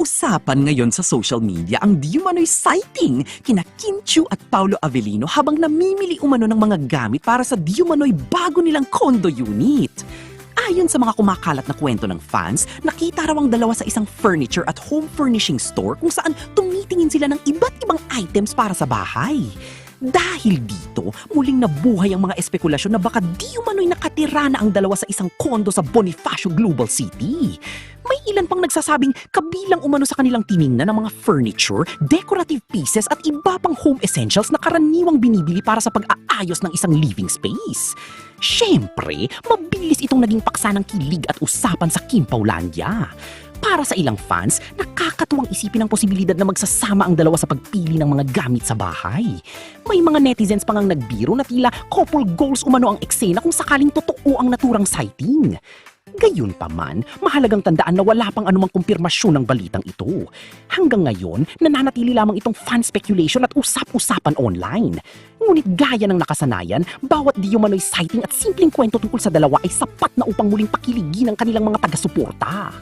Usapan ngayon sa social media ang di umano'y sighting kina Kim Chiu at Paolo Avellino habang namimili umano ng mga gamit para sa di umano'y bago nilang condo unit. Ayon sa mga kumakalat na kwento ng fans, nakita raw ang dalawa sa isang furniture at home furnishing store kung saan tumitingin sila ng iba't ibang items para sa bahay. Dahil dito, muling nabuhay ang mga espekulasyon na baka di umano'y nakatira na ang dalawa sa isang kondo sa Bonifacio Global City. May ilan pang nagsasabing kabilang umano sa kanilang tiningnan ng mga furniture, decorative pieces at iba pang home essentials na karaniwang binibili para sa pag-aayos ng isang living space. Siyempre, mabilis itong naging paksa ng kilig at usapan sa Kim Paulandia. Para sa ilang fans, nakakatuwang isipin ang posibilidad na magsasama ang dalawa sa pagpili ng mga gamit sa bahay. May mga netizens pang ang nagbiro na tila couple goals umano ang eksena kung sakaling totoo ang naturang sighting. Gayunpaman, mahalagang tandaan na wala pang anumang kumpirmasyon ng balitang ito. Hanggang ngayon, nananatili lamang itong fan speculation at usap-usapan online. Ngunit gaya ng nakasanayan, bawat di umano'y sighting at simpleng kwento tungkol sa dalawa ay sapat na upang muling pakiligin ang kanilang mga taga-suporta.